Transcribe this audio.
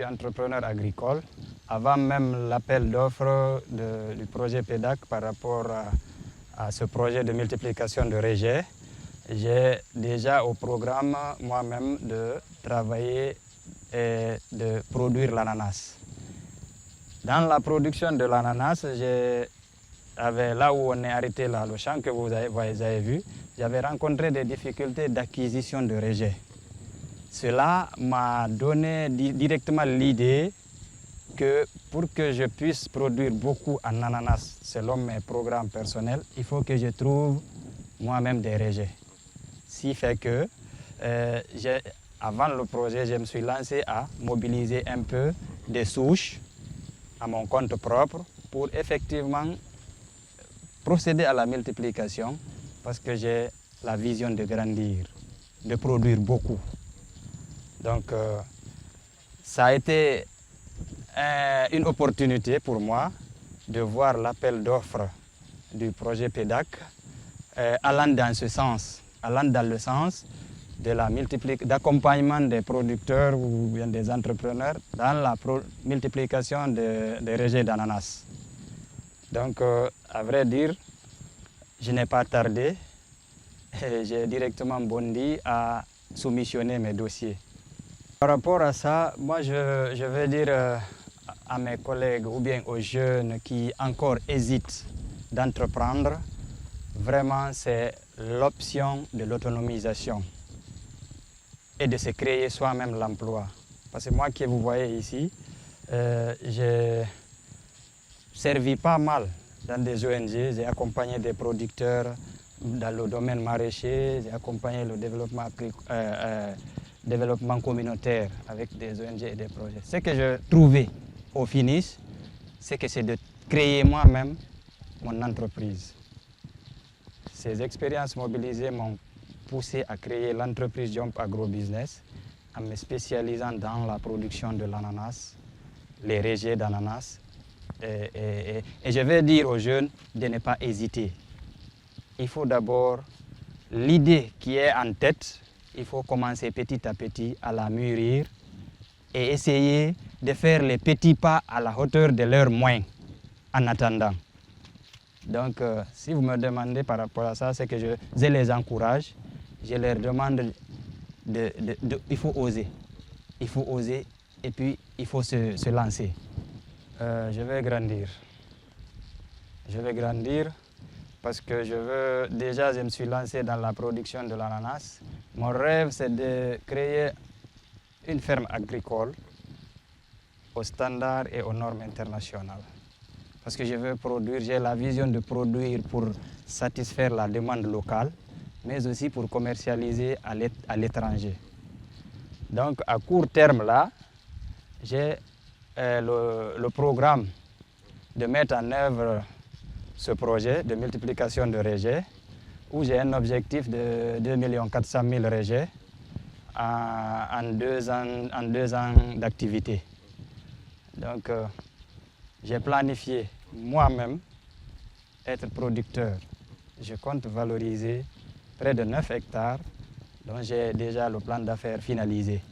suis entrepreneur agricole. Avant même l'appel d'offres du projet PEDAC par rapport à ce projet de multiplication de rejets, j'ai déjà au programme moi-même de travailler et de produire l'ananas. Dans la production de l'ananas, là où on est arrêté, là, le champ que vous avez vu, j'avais rencontré des difficultés d'acquisition de rejets. Cela m'a donné directement l'idée que pour que je puisse produire beaucoup en ananas selon mes programmes personnels, il faut que je trouve moi-même des rejets. Ce qui fait que avant le projet, je me suis lancé à mobiliser un peu des souches à mon compte propre pour effectivement procéder à la multiplication parce que j'ai la vision de grandir, de produire beaucoup. Donc, ça a été une opportunité pour moi de voir l'appel d'offres du projet PEDAC allant dans ce sens, allant dans le sens de d'accompagnement des producteurs ou bien des entrepreneurs dans la multiplication des rejets d'ananas. Donc, à vrai dire, je n'ai pas tardé et j'ai directement bondi à soumissionner mes dossiers. Par rapport à ça, moi je vais dire à mes collègues ou bien aux jeunes qui encore hésitent d'entreprendre, vraiment c'est l'option de l'autonomisation et de se créer soi-même l'emploi. Parce que moi qui vous voyez ici, j'ai servi pas mal dans des ONG, j'ai accompagné des producteurs dans le domaine maraîcher, j'ai accompagné le développement communautaire avec des ONG et des projets. Ce que j'ai trouvé au finish, c'est que c'est de créer moi-même mon entreprise. Ces expériences mobilisées m'ont poussé à créer l'entreprise Jump Agrobusiness en me spécialisant dans la production de l'ananas, les rejets d'ananas. Et je vais dire aux jeunes de ne pas hésiter. Il faut d'abord, l'idée qui est en tête, il faut commencer petit à petit à la mûrir et essayer de faire les petits pas à la hauteur de leurs moyens en attendant. Donc, si vous me demandez par rapport à ça, c'est que je les encourage, je leur demande il faut oser. Il faut oser et puis il faut se lancer. Je vais grandir. Je vais grandir parce que déjà je me suis lancé dans la production de l'ananas. Mon rêve c'est de créer une ferme agricole aux standards et aux normes internationales. Parce que je veux produire, j'ai la vision de produire pour satisfaire la demande locale, mais aussi pour commercialiser à l'étranger. Donc à court terme là, j'ai le programme de mettre en œuvre ce projet de multiplication de rejets où j'ai un objectif de 2 400 000 rejets en 2 ans d'activité. Donc j'ai planifié moi-même être producteur. Je compte valoriser près de 9 hectares dont j'ai déjà le plan d'affaires finalisé.